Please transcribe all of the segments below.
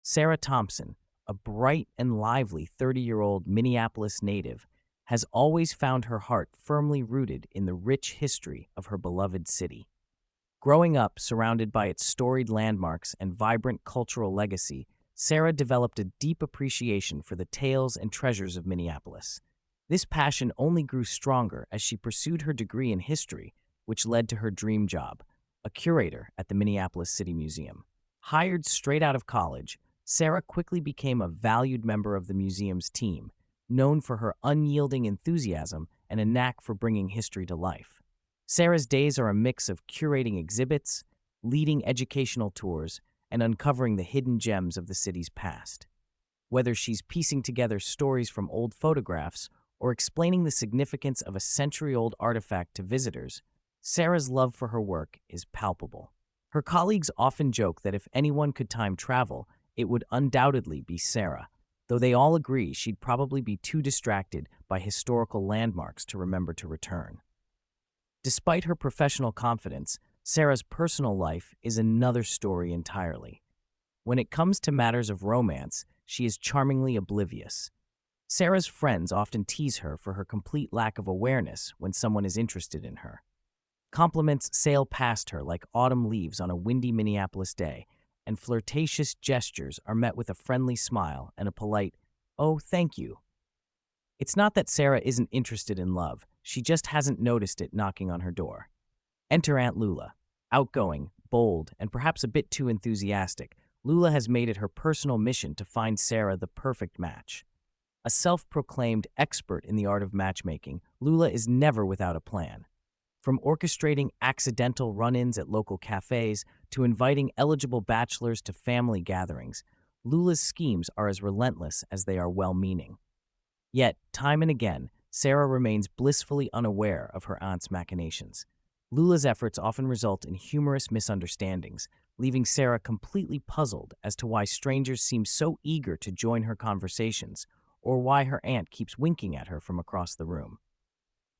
Sarah Thompson, a bright and lively 30-year-old Minneapolis native, has always found her heart firmly rooted in the rich history of her beloved city. Growing up surrounded by its storied landmarks and vibrant cultural legacy, Sarah developed a deep appreciation for the tales and treasures of Minneapolis. This passion only grew stronger as she pursued her degree in history, which led to her dream job, a curator at the Minneapolis City Museum. Hired straight out of college, Sarah quickly became a valued member of the museum's team, known for her unyielding enthusiasm and a knack for bringing history to life. Sarah's days are a mix of curating exhibits, leading educational tours, and uncovering the hidden gems of the city's past. Whether she's piecing together stories from old photographs or explaining the significance of a century-old artifact to visitors, Sarah's love for her work is palpable. Her colleagues often joke that if anyone could time travel, it would undoubtedly be Sarah, though they all agree she'd probably be too distracted by historical landmarks to remember to return. Despite her professional confidence, Sarah's personal life is another story entirely. When it comes to matters of romance, she is charmingly oblivious. Sarah's friends often tease her for her complete lack of awareness when someone is interested in her. Compliments sail past her like autumn leaves on a windy Minneapolis day, and flirtatious gestures are met with a friendly smile and a polite, "Oh, thank you." It's not that Sarah isn't interested in love, she just hasn't noticed it knocking on her door. Enter Aunt Lula. Outgoing, bold, and perhaps a bit too enthusiastic, Lula has made it her personal mission to find Sarah the perfect match. A self-proclaimed expert in the art of matchmaking, Lula is never without a plan. From orchestrating accidental run-ins at local cafes to inviting eligible bachelors to family gatherings, Lula's schemes are as relentless as they are well-meaning. Yet, time and again, Sarah remains blissfully unaware of her aunt's machinations. Lula's efforts often result in humorous misunderstandings, leaving Sarah completely puzzled as to why strangers seem so eager to join her conversations, or why her aunt keeps winking at her from across the room.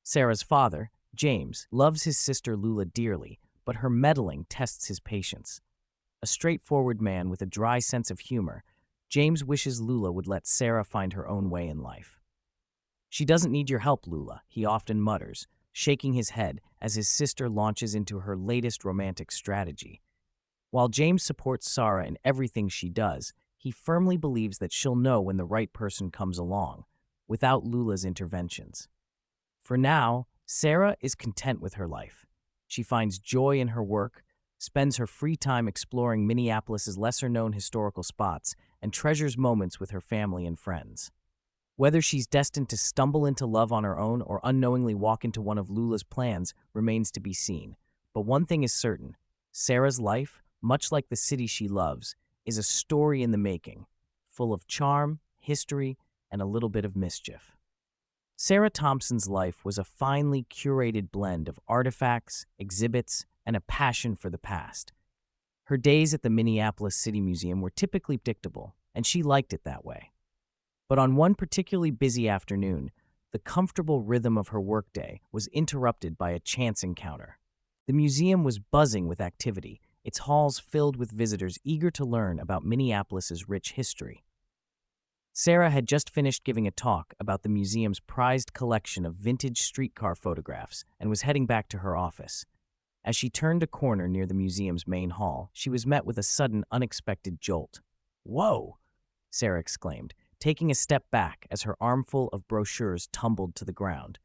Sarah's father, James, loves his sister Lula dearly, but her meddling tests his patience. A straightforward man with a dry sense of humor, James wishes Lula would let Sarah find her own way in life. "She doesn't need your help, Lula," he often mutters, shaking his head as his sister launches into her latest romantic strategy. While James supports Sara in everything she does, he firmly believes that she'll know when the right person comes along, without Lula's interventions. For now, Sarah is content with her life. She finds joy in her work, spends her free time exploring Minneapolis's lesser-known historical spots, and treasures moments with her family and friends. Whether she's destined to stumble into love on her own or unknowingly walk into one of Lula's plans remains to be seen. But one thing is certain, Sarah's life, much like the city she loves, is a story in the making, full of charm, history, and a little bit of mischief. Sarah Thompson's life was a finely curated blend of artifacts, exhibits, and a passion for the past. Her days at the Minneapolis City Museum were typically predictable, and she liked it that way. But on one particularly busy afternoon, the comfortable rhythm of her workday was interrupted by a chance encounter. The museum was buzzing with activity, its halls filled with visitors eager to learn about Minneapolis's rich history. Sarah had just finished giving a talk about the museum's prized collection of vintage streetcar photographs and was heading back to her office. As she turned a corner near the museum's main hall, she was met with a sudden, unexpected jolt. "Whoa!" Sarah exclaimed, taking a step back as her armful of brochures tumbled to the ground.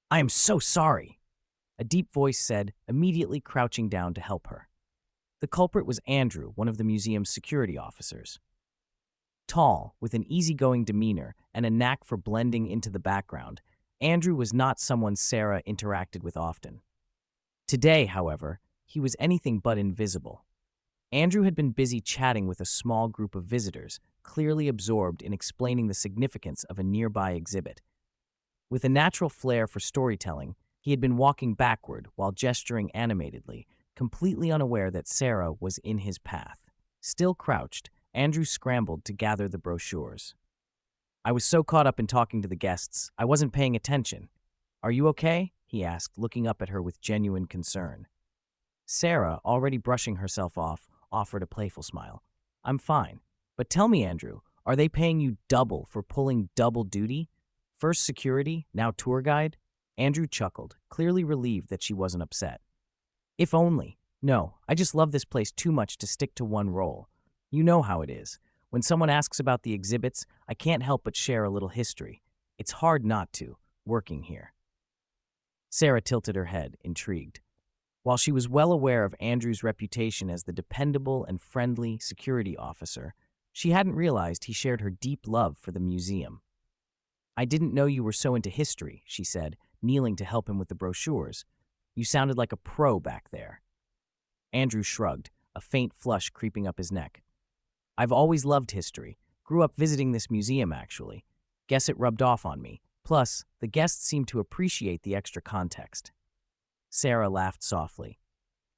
"I am so sorry," a deep voice said, immediately crouching down to help her. The culprit was Andrew, one of the museum's security officers. Tall, with an easygoing demeanor and a knack for blending into the background, Andrew was not someone Sarah interacted with often. Today, however, he was anything but invisible. Andrew had been busy chatting with a small group of visitors, clearly absorbed in explaining the significance of a nearby exhibit. With a natural flair for storytelling, he had been walking backward while gesturing animatedly, completely unaware that Sarah was in his path. Still crouched, Andrew scrambled to gather the brochures. "I was so caught up in talking to the guests, I wasn't paying attention. Are you okay?" he asked, looking up at her with genuine concern. Sarah, already brushing herself off, offered a playful smile. "I'm fine. But tell me, Andrew, are they paying you double for pulling double duty? First security, now tour guide? Andrew chuckled, clearly relieved that she wasn't upset. If only. No, I just love this place too much to stick to one role. You know how it is. When someone asks about the exhibits, I can't help but share a little history. It's hard not to, working here. Sara tilted her head, intrigued. While she was well aware of Andrew's reputation as the dependable and friendly security officer, she hadn't realized he shared her deep love for the museum. I didn't know you were so into history, she said, kneeling to help him with the brochures. You sounded like a pro back there. Andrew shrugged, a faint flush creeping up his neck. I've always loved history. Grew up visiting this museum, actually. Guess it rubbed off on me. Plus, the guests seemed to appreciate the extra context. Sara laughed softly.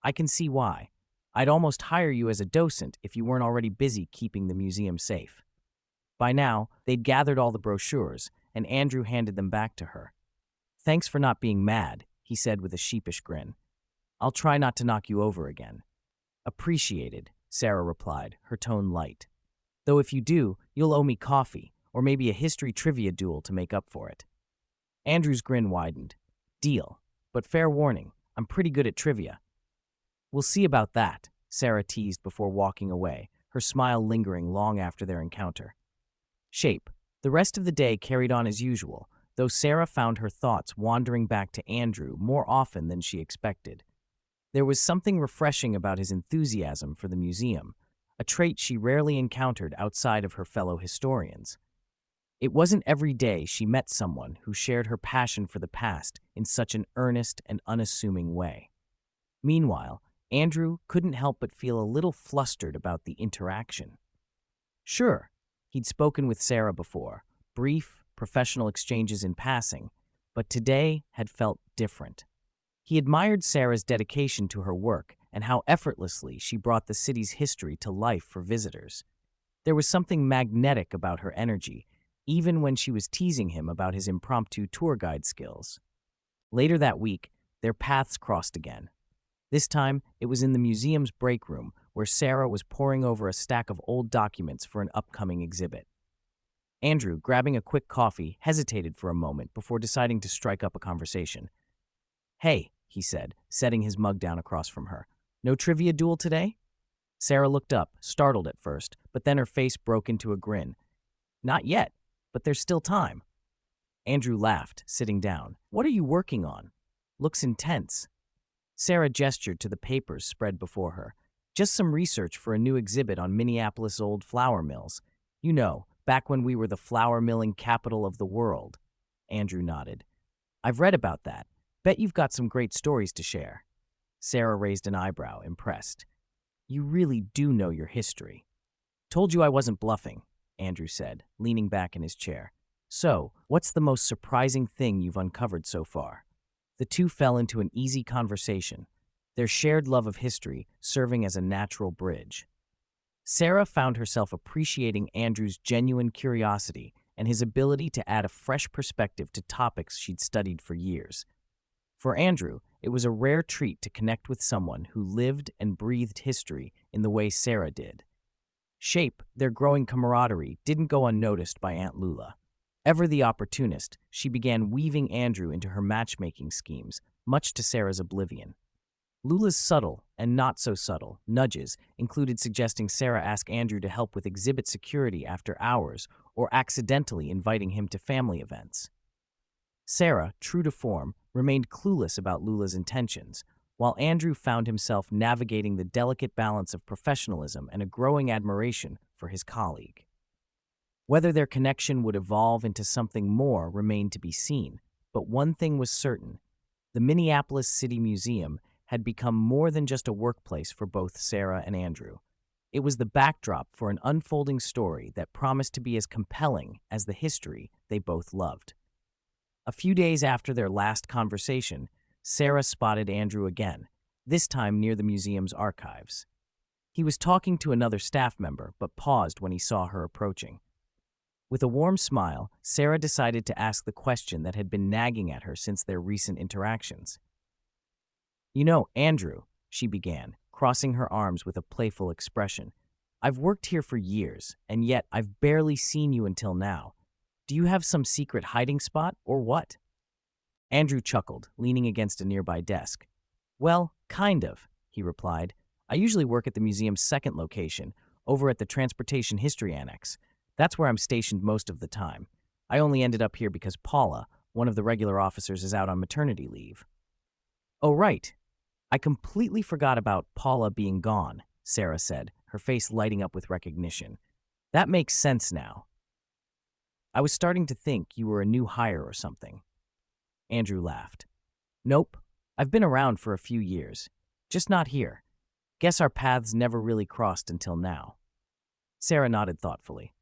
I can see why. I'd almost hire you as a docent if you weren't already busy keeping the museum safe. By now, they'd gathered all the brochures, and Andrew handed them back to her. Thanks for not being mad, he said with a sheepish grin. I'll try not to knock you over again. Appreciated, Sara replied, her tone light. Though if you do, you'll owe me coffee, or maybe a history trivia duel to make up for it. Andrew's grin widened. Deal. But fair warning, I'm pretty good at trivia. We'll see about that, Sara teased before walking away, her smile lingering long after their encounter. Shape. The rest of the day carried on as usual, though Sara found her thoughts wandering back to Andrew more often than she expected. There was something refreshing about his enthusiasm for the museum, a trait she rarely encountered outside of her fellow historians. It wasn't every day she met someone who shared her passion for the past in such an earnest and unassuming way. Meanwhile, Andrew couldn't help but feel a little flustered about the interaction. Sure, he'd spoken with Sara before, brief, professional exchanges in passing, but today had felt different. He admired Sara's dedication to her work and how effortlessly she brought the city's history to life for visitors. There was something magnetic about her energy, even when she was teasing him about his impromptu tour guide skills. Later that week, their paths crossed again. This time, it was in the museum's break room, where Sara was poring over a stack of old documents for an upcoming exhibit. Andrew, grabbing a quick coffee, hesitated for a moment before deciding to strike up a conversation. Hey, he said, setting his mug down across from her. No trivia duel today? Sara looked up, startled at first, but then her face broke into a grin. Not yet, but there's still time. Andrew laughed, sitting down. What are you working on? Looks intense. Sara gestured to the papers spread before her. Just some research for a new exhibit on Minneapolis' old flour mills. You know, back when we were the flour milling capital of the world. Andrew nodded. I've read about that. Bet you've got some great stories to share. Sara raised an eyebrow, impressed. You really do know your history. Told you I wasn't bluffing, Andrew said, leaning back in his chair. So, what's the most surprising thing you've uncovered so far? The two fell into an easy conversation, their shared love of history serving as a natural bridge. Sara found herself appreciating Andrew's genuine curiosity and his ability to add a fresh perspective to topics she'd studied for years. For Andrew, it was a rare treat to connect with someone who lived and breathed history in the way Sara did. Shape, their growing camaraderie, didn't go unnoticed by Aunt Lula. Ever the opportunist, she began weaving Andrew into her matchmaking schemes, much to Sara's oblivion. Lula's subtle, and not so subtle, nudges included suggesting Sara ask Andrew to help with exhibit security after hours or accidentally inviting him to family events. Sara, true to form, remained clueless about Lula's intentions, while Andrew found himself navigating the delicate balance of professionalism and a growing admiration for his colleague. Whether their connection would evolve into something more remained to be seen, but one thing was certain. The Minneapolis City Museum had become more than just a workplace for both Sara and Andrew. It was the backdrop for an unfolding story that promised to be as compelling as the history they both loved. A few days after their last conversation, Sara spotted Andrew again, this time near the museum's archives. He was talking to another staff member, but paused when he saw her approaching. With a warm smile, Sara decided to ask the question that had been nagging at her since their recent interactions. You know, Andrew, she began, crossing her arms with a playful expression, I've worked here for years, and yet I've barely seen you until now. Do you have some secret hiding spot, or what? Andrew chuckled, leaning against a nearby desk. Well, kind of, he replied. I usually work at the museum's second location, over at the Transportation History Annex. That's where I'm stationed most of the time. I only ended up here because Paula, one of the regular officers, is out on maternity leave. Oh, right. I completely forgot about Paula being gone, Sara said, her face lighting up with recognition. That makes sense now. I was starting to think you were a new hire or something. Andrew laughed. Nope. I've been around for a few years. Just not here. Guess our paths never really crossed until now. Sara nodded thoughtfully.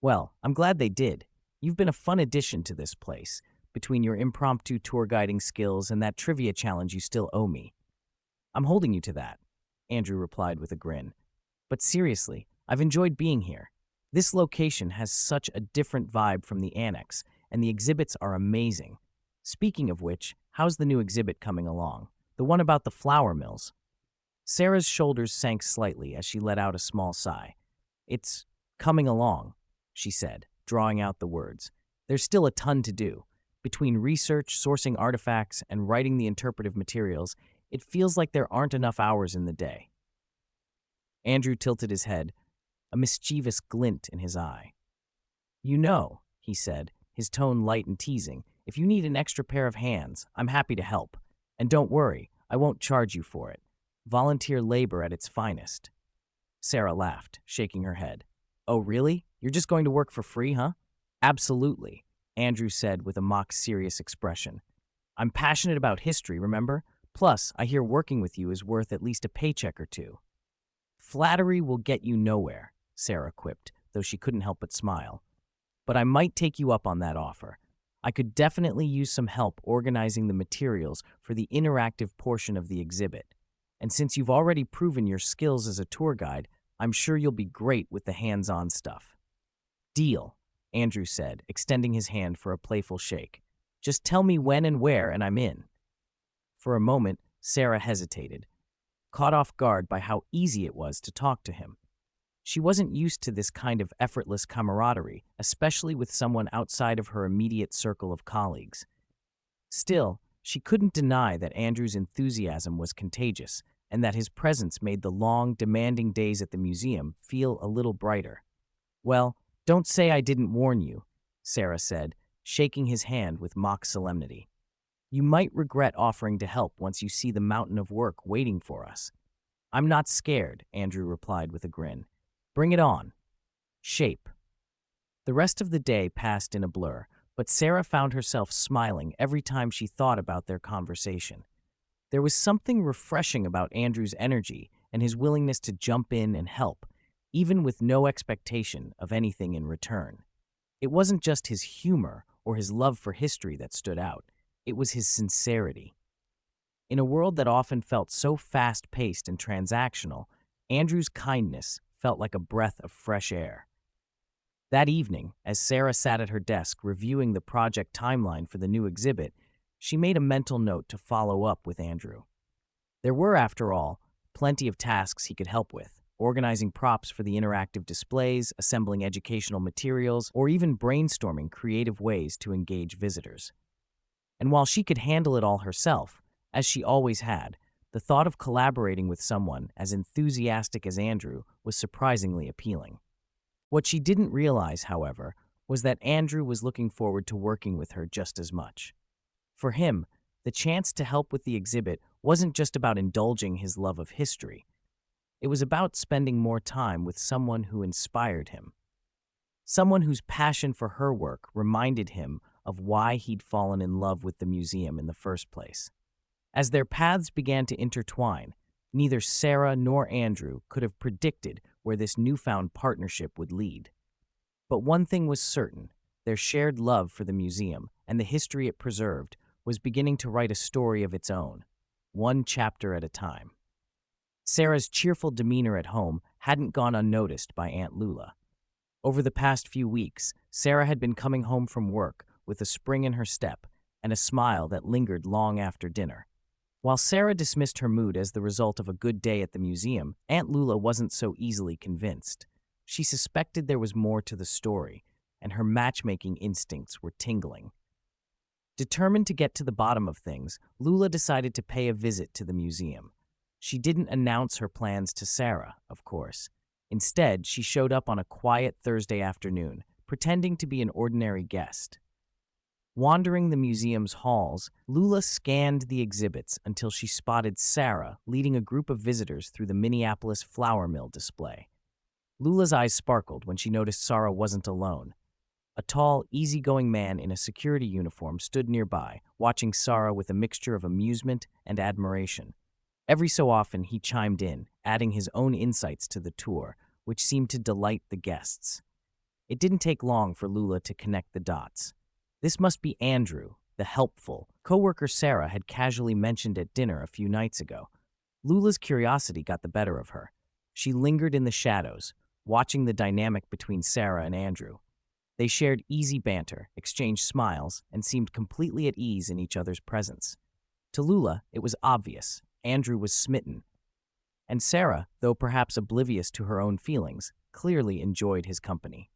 Well, I'm glad they did. You've been a fun addition to this place, between your impromptu tour guiding skills and that trivia challenge you still owe me. I'm holding you to that, Andrew replied with a grin. But seriously, I've enjoyed being here. This location has such a different vibe from the annex, and the exhibits are amazing. Speaking of which, how's the new exhibit coming along? The one about the flour mills? Sara's shoulders sank slightly as she let out a small sigh. It's coming along, she said, drawing out the words. There's still a ton to do. Between research, sourcing artifacts, and writing the interpretive materials, it feels like there aren't enough hours in the day. Andrew tilted his head, a mischievous glint in his eye. You know, he said, his tone light and teasing, if you need an extra pair of hands, I'm happy to help. And don't worry, I won't charge you for it. Volunteer labor at its finest. Sara laughed, shaking her head. Oh, really? You're just going to work for free, huh? Absolutely, Andrew said with a mock-serious expression. I'm passionate about history, remember? Plus, I hear working with you is worth at least a paycheck or two. Flattery will get you nowhere, Sara quipped, though she couldn't help but smile. But I might take you up on that offer. I could definitely use some help organizing the materials for the interactive portion of the exhibit. And since you've already proven your skills as a tour guide, I'm sure you'll be great with the hands-on stuff. Deal, Andrew said, extending his hand for a playful shake. Just tell me when and where, and I'm in. For a moment, Sara hesitated, caught off guard by how easy it was to talk to him. She wasn't used to this kind of effortless camaraderie, especially with someone outside of her immediate circle of colleagues. Still, she couldn't deny that Andrew's enthusiasm was contagious, and that his presence made the long, demanding days at the museum feel a little brighter. Well, don't say I didn't warn you, Sara said, shaking his hand with mock solemnity. You might regret offering to help once you see the mountain of work waiting for us. I'm not scared, Andrew replied with a grin. Bring it on. Shape. The rest of the day passed in a blur, but Sara found herself smiling every time she thought about their conversation. There was something refreshing about Andrew's energy and his willingness to jump in and help, even with no expectation of anything in return. It wasn't just his humor or his love for history that stood out. It was his sincerity. In a world that often felt so fast-paced and transactional, Andrew's kindness felt like a breath of fresh air. That evening, as Sara sat at her desk reviewing the project timeline for the new exhibit, she made a mental note to follow up with Andrew. There were, after all, plenty of tasks he could help with, organizing props for the interactive displays, assembling educational materials, or even brainstorming creative ways to engage visitors. And while she could handle it all herself, as she always had, the thought of collaborating with someone as enthusiastic as Andrew was surprisingly appealing. What she didn't realize, however, was that Andrew was looking forward to working with her just as much. For him, the chance to help with the exhibit wasn't just about indulging his love of history. It was about spending more time with someone who inspired him. Someone whose passion for her work reminded him of why he'd fallen in love with the museum in the first place. As their paths began to intertwine, neither Sara nor Andrew could have predicted where this newfound partnership would lead. But one thing was certain, their shared love for the museum and the history it preserved was beginning to write a story of its own, one chapter at a time. Sara's cheerful demeanor at home hadn't gone unnoticed by Aunt Lula. Over the past few weeks, Sara had been coming home from work with a spring in her step and a smile that lingered long after dinner. While Sara dismissed her mood as the result of a good day at the museum, Aunt Lula wasn't so easily convinced. She suspected there was more to the story, and her matchmaking instincts were tingling. Determined to get to the bottom of things, Lula decided to pay a visit to the museum. She didn't announce her plans to Sara, of course. Instead, she showed up on a quiet Thursday afternoon, pretending to be an ordinary guest. Wandering the museum's halls, Lula scanned the exhibits until she spotted Sara leading a group of visitors through the Minneapolis flour mill display. Lula's eyes sparkled when she noticed Sara wasn't alone. A tall, easygoing man in a security uniform stood nearby, watching Sara with a mixture of amusement and admiration. Every so often, he chimed in, adding his own insights to the tour, which seemed to delight the guests. It didn't take long for Lula to connect the dots. This must be Andrew, the helpful coworker Sara had casually mentioned at dinner a few nights ago. Lula's curiosity got the better of her. She lingered in the shadows, watching the dynamic between Sara and Andrew. They shared easy banter, exchanged smiles, and seemed completely at ease in each other's presence. To Lula, it was obvious. Andrew was smitten. And Sara, though perhaps oblivious to her own feelings, clearly enjoyed his company.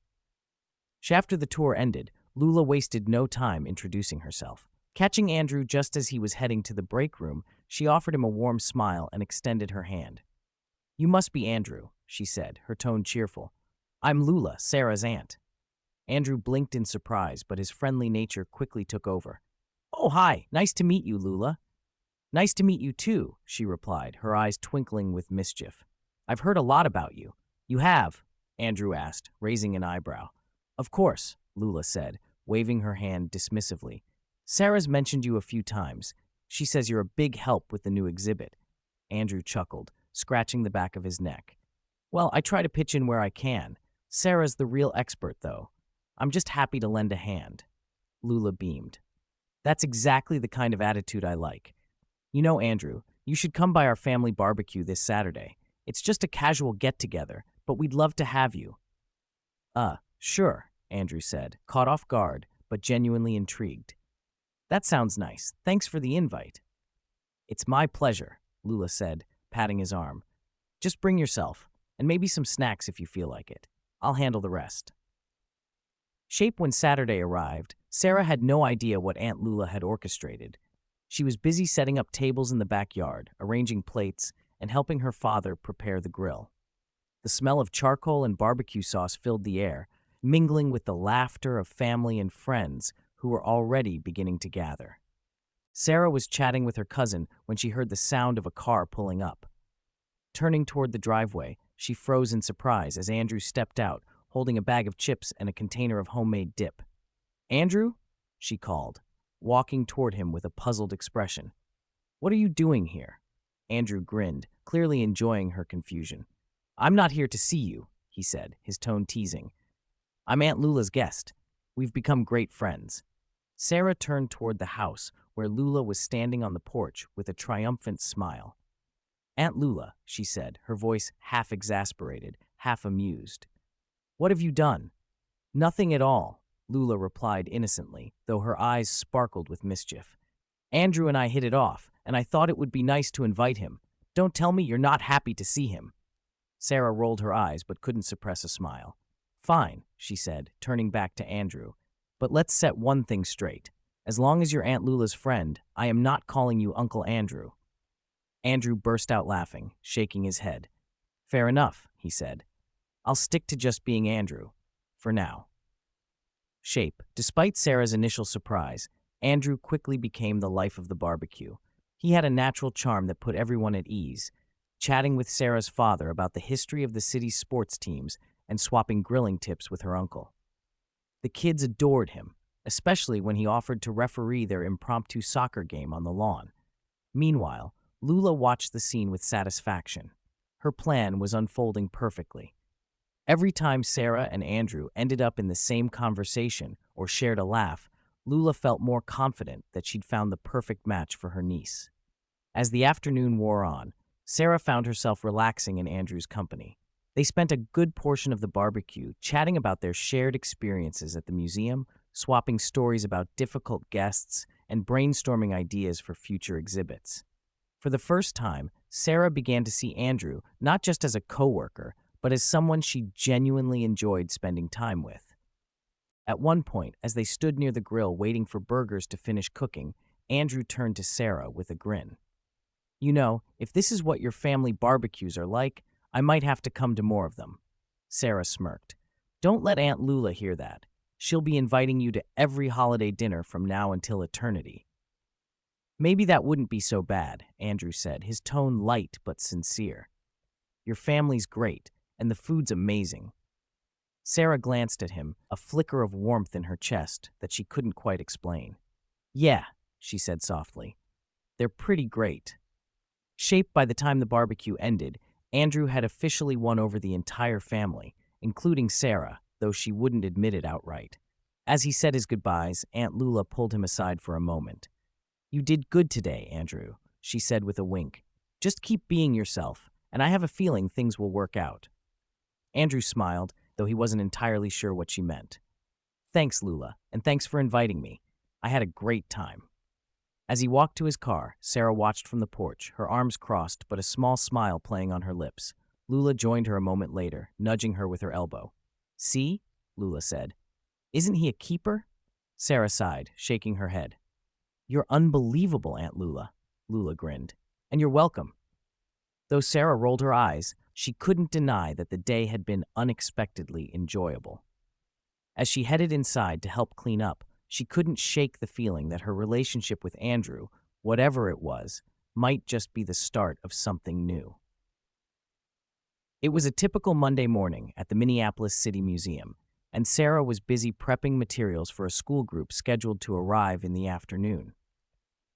After the tour ended, Lula wasted no time introducing herself. Catching Andrew just as he was heading to the break room, she offered him a warm smile and extended her hand. "You must be Andrew," she said, her tone cheerful. "I'm Lula, Sara's aunt." Andrew blinked in surprise, but his friendly nature quickly took over. "Oh, hi, nice to meet you, Lula." "Nice to meet you too," she replied, her eyes twinkling with mischief. "I've heard a lot about you." "You have?" Andrew asked, raising an eyebrow. "Of course," Lula said, waving her hand dismissively. "Sara's mentioned you a few times. She says you're a big help with the new exhibit." Andrew chuckled, scratching the back of his neck. "Well, I try to pitch in where I can. Sara's the real expert, though. I'm just happy to lend a hand." Lula beamed. "That's exactly the kind of attitude I like. You know, Andrew, you should come by our family barbecue this Saturday. It's just a casual get-together, but we'd love to have you." Sure," Andrew said, caught off guard, but genuinely intrigued. "That sounds nice. Thanks for the invite." "It's my pleasure," Lula said, patting his arm. "Just bring yourself, and maybe some snacks if you feel like it. I'll handle the rest." When Saturday arrived, Sara had no idea what Aunt Lula had orchestrated. She was busy setting up tables in the backyard, arranging plates, and helping her father prepare the grill. The smell of charcoal and barbecue sauce filled the air, mingling with the laughter of family and friends who were already beginning to gather. Sara was chatting with her cousin when she heard the sound of a car pulling up. Turning toward the driveway, she froze in surprise as Andrew stepped out, holding a bag of chips and a container of homemade dip. "Andrew?" she called, walking toward him with a puzzled expression. "What are you doing here?" Andrew grinned, clearly enjoying her confusion. "I'm not here to see you," he said, his tone teasing. "I'm Aunt Lula's guest. We've become great friends." Sara turned toward the house, where Lula was standing on the porch with a triumphant smile. "Aunt Lula," she said, her voice half exasperated, half amused. "What have you done?" "Nothing at all," Lula replied innocently, though her eyes sparkled with mischief. "Andrew and I hit it off, and I thought it would be nice to invite him. Don't tell me you're not happy to see him." Sara rolled her eyes but couldn't suppress a smile. "Fine," she said, turning back to Andrew. "But let's set one thing straight. As long as you're Aunt Lula's friend, I am not calling you Uncle Andrew." Andrew burst out laughing, shaking his head. "Fair enough," he said. "I'll stick to just being Andrew. For now." Despite Sara's initial surprise, Andrew quickly became the life of the barbecue. He had a natural charm that put everyone at ease, chatting with Sara's father about the history of the city's sports teams and swapping grilling tips with her uncle. The kids adored him, especially when he offered to referee their impromptu soccer game on the lawn. Meanwhile, Lula watched the scene with satisfaction. Her plan was unfolding perfectly. Every time Sara and Andrew ended up in the same conversation or shared a laugh, Lula felt more confident that she'd found the perfect match for her niece. As the afternoon wore on, Sara found herself relaxing in Andrew's company. They spent a good portion of the barbecue chatting about their shared experiences at the museum, swapping stories about difficult guests, and brainstorming ideas for future exhibits. For the first time, Sara began to see Andrew not just as a coworker, but as someone she genuinely enjoyed spending time with. At one point, as they stood near the grill waiting for burgers to finish cooking, Andrew turned to Sara with a grin. You know, if this is what your family barbecues are like, I might have to come to more of them. Sara smirked. Don't let Aunt Lula hear that. She'll be inviting you to every holiday dinner from now until eternity. Maybe that wouldn't be so bad, Andrew said, his tone light but sincere. Your family's great, and the food's amazing. Sara glanced at him, a flicker of warmth in her chest that she couldn't quite explain. Yeah, she said softly. They're pretty great. Shaped by the time the barbecue ended, Andrew had officially won over the entire family, including Sara, though she wouldn't admit it outright. As he said his goodbyes, Aunt Lula pulled him aside for a moment. You did good today, Andrew, she said with a wink. Just keep being yourself, and I have a feeling things will work out. Andrew smiled, though he wasn't entirely sure what she meant. Thanks, Lula, and thanks for inviting me. I had a great time. As he walked to his car, Sara watched from the porch, her arms crossed but a small smile playing on her lips. Lula joined her a moment later, nudging her with her elbow. See? Lula said. Isn't he a keeper? Sara sighed, shaking her head. You're unbelievable, Aunt Lula, Lula grinned. And you're welcome. Though Sara rolled her eyes, she couldn't deny that the day had been unexpectedly enjoyable. As she headed inside to help clean up, she couldn't shake the feeling that her relationship with Andrew, whatever it was, might just be the start of something new. It was a typical Monday morning at the Minneapolis City Museum, and Sara was busy prepping materials for a school group scheduled to arrive in the afternoon.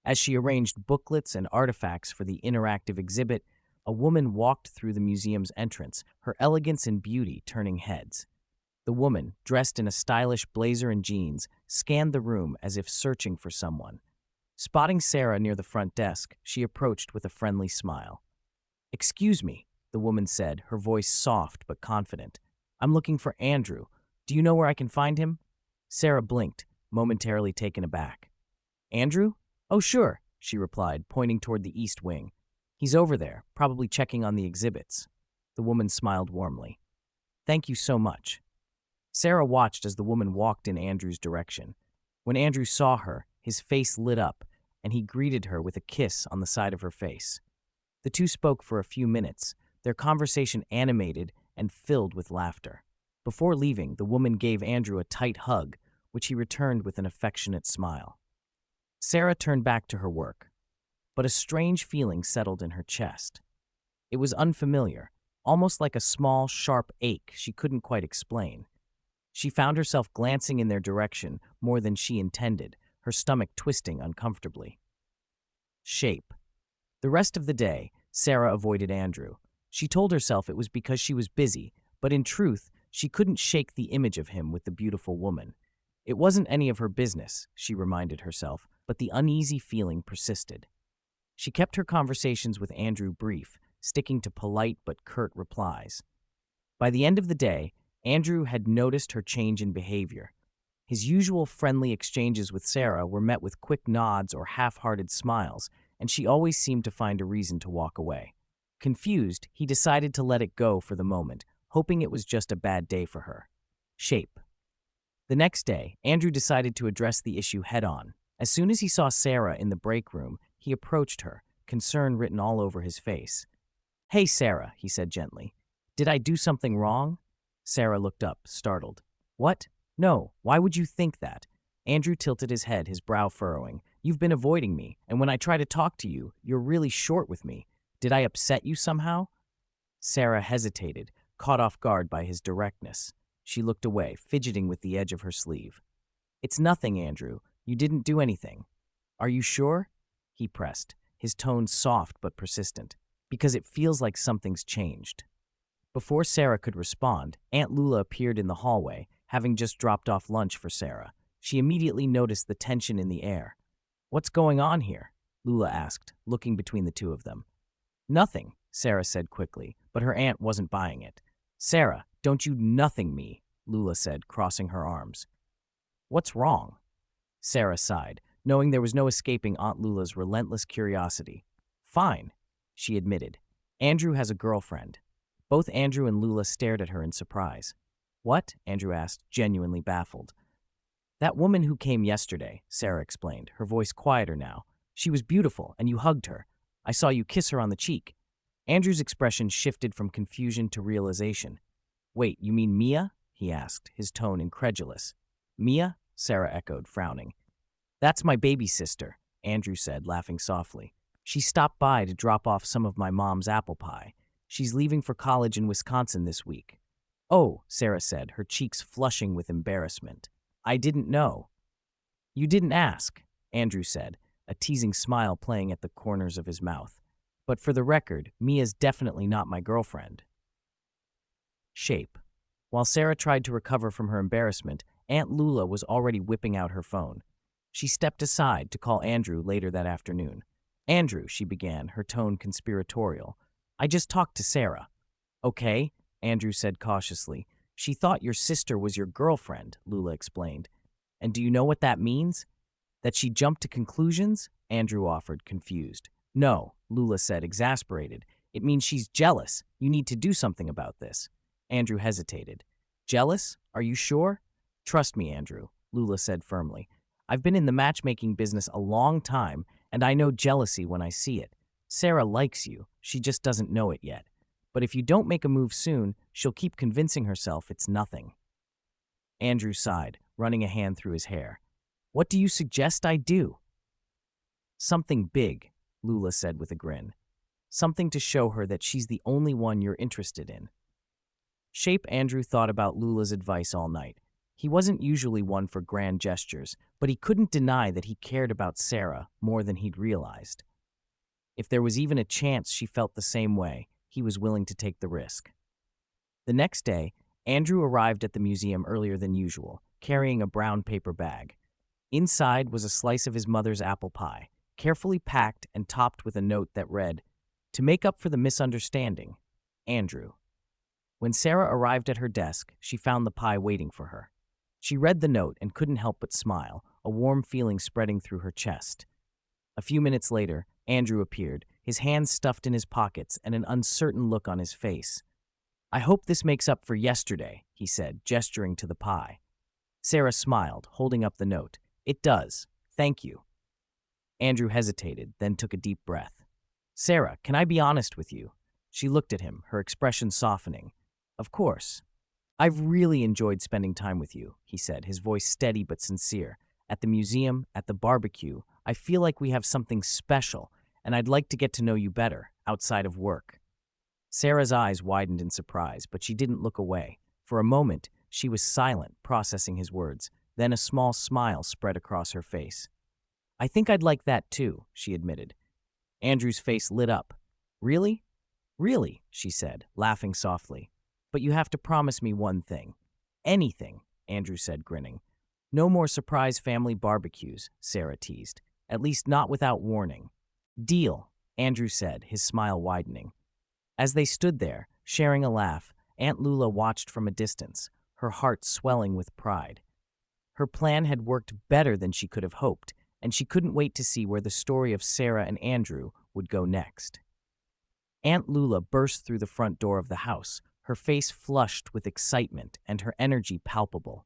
As she arranged booklets and artifacts for the interactive exhibit, a woman walked through the museum's entrance, her elegance and beauty turning heads. The woman, dressed in a stylish blazer and jeans, scanned the room as if searching for someone. Spotting Sara near the front desk, she approached with a friendly smile. Excuse me, the woman said, her voice soft but confident. I'm looking for Andrew. Do you know where I can find him? Sara blinked, momentarily taken aback. Andrew? Oh, sure, she replied, pointing toward the east wing. He's over there, probably checking on the exhibits. The woman smiled warmly. Thank you so much. Sara watched as the woman walked in Andrew's direction. When Andrew saw her, his face lit up, and he greeted her with a kiss on the side of her face. The two spoke for a few minutes, their conversation animated and filled with laughter. Before leaving, the woman gave Andrew a tight hug, which he returned with an affectionate smile. Sara turned back to her work, but a strange feeling settled in her chest. It was unfamiliar, almost like a small, sharp ache she couldn't quite explain. She found herself glancing in their direction more than she intended, her stomach twisting uncomfortably. Shape. The rest of the day, Sara avoided Andrew. She told herself it was because she was busy, but in truth, she couldn't shake the image of him with the beautiful woman. It wasn't any of her business, she reminded herself, but the uneasy feeling persisted. She kept her conversations with Andrew brief, sticking to polite but curt replies. By the end of the day, Andrew had noticed her change in behavior. His usual friendly exchanges with Sara were met with quick nods or half-hearted smiles, and she always seemed to find a reason to walk away. Confused, he decided to let it go for the moment, hoping it was just a bad day for her. Shape. The next day, Andrew decided to address the issue head-on. As soon as he saw Sara in the break room, he approached her, concern written all over his face. Hey, Sara, he said gently. Did I do something wrong? Sara looked up, startled. What? No, why would you think that? Andrew tilted his head, his brow furrowing. You've been avoiding me, and when I try to talk to you, you're really short with me. Did I upset you somehow? Sara hesitated, caught off guard by his directness. She looked away, fidgeting with the edge of her sleeve. It's nothing, Andrew. You didn't do anything. Are you sure? He pressed, his tone soft but persistent. Because it feels like something's changed. Before Sara could respond, Aunt Lula appeared in the hallway, having just dropped off lunch for Sara. She immediately noticed the tension in the air. What's going on here? Lula asked, looking between the two of them. Nothing, Sara said quickly, but her aunt wasn't buying it. Sara, don't you nothing me, Lula said, crossing her arms. What's wrong? Sara sighed, knowing there was no escaping Aunt Lula's relentless curiosity. Fine, she admitted. Andrew has a girlfriend. Both Andrew and Lula stared at her in surprise. What? Andrew asked, genuinely baffled. That woman who came yesterday, Sara explained, her voice quieter now. She was beautiful, and you hugged her. I saw you kiss her on the cheek. Andrew's expression shifted from confusion to realization. Wait, you mean Mia? He asked, his tone incredulous. Mia? Sara echoed, frowning. That's my baby sister, Andrew said, laughing softly. She stopped by to drop off some of my mom's apple pie. She's leaving for college in Wisconsin this week. Oh, Sara said, her cheeks flushing with embarrassment. I didn't know. You didn't ask, Andrew said, a teasing smile playing at the corners of his mouth. But for the record, Mia's definitely not my girlfriend. Shape. While Sara tried to recover from her embarrassment, Aunt Lula was already whipping out her phone. She stepped aside to call Andrew later that afternoon. Andrew, she began, her tone conspiratorial. I just talked to Sara. Okay, Andrew said cautiously. She thought your sister was your girlfriend, Lula explained. And do you know what that means? That she jumped to conclusions? Andrew offered, confused. No, Lula said, exasperated. It means she's jealous. You need to do something about this. Andrew hesitated. Jealous? Are you sure? Trust me, Andrew, Lula said firmly. I've been in the matchmaking business a long time, and I know jealousy when I see it. Sara likes you. She just doesn't know it yet. But if you don't make a move soon, she'll keep convincing herself it's nothing. Andrew sighed, running a hand through his hair. What do you suggest I do? Something big, Lula said with a grin. Something to show her that she's the only one you're interested in. Shape Andrew thought about Lula's advice all night. He wasn't usually one for grand gestures, but he couldn't deny that he cared about Sara more than he'd realized. If there was even a chance she felt the same way, he was willing to take the risk. The next day, Andrew arrived at the museum earlier than usual, carrying a brown paper bag. Inside was a slice of his mother's apple pie, carefully packed and topped with a note that read, "To make up for the misunderstanding, Andrew." When Sara arrived at her desk, she found the pie waiting for her. She read the note and couldn't help but smile, a warm feeling spreading through her chest. A few minutes later, Andrew appeared, his hands stuffed in his pockets and an uncertain look on his face. I hope this makes up for yesterday, he said, gesturing to the pie. Sara smiled, holding up the note. It does. Thank you. Andrew hesitated, then took a deep breath. Sara, can I be honest with you? She looked at him, her expression softening. Of course. I've really enjoyed spending time with you, he said, his voice steady but sincere. At the museum, at the barbecue, I feel like we have something special, and I'd like to get to know you better, outside of work. Sara's eyes widened in surprise, but she didn't look away. For a moment, she was silent, processing his words. Then a small smile spread across her face. I think I'd like that too, she admitted. Andrew's face lit up. Really? Really, she said, laughing softly. But you have to promise me one thing. Anything, Andrew said, grinning. No more surprise family barbecues, Sara teased. At least not without warning. Deal, Andrew said, his smile widening. As they stood there, sharing a laugh, Aunt Lula watched from a distance, her heart swelling with pride. Her plan had worked better than she could have hoped, and she couldn't wait to see where the story of Sara and Andrew would go next. Aunt Lula burst through the front door of the house, her face flushed with excitement and her energy palpable.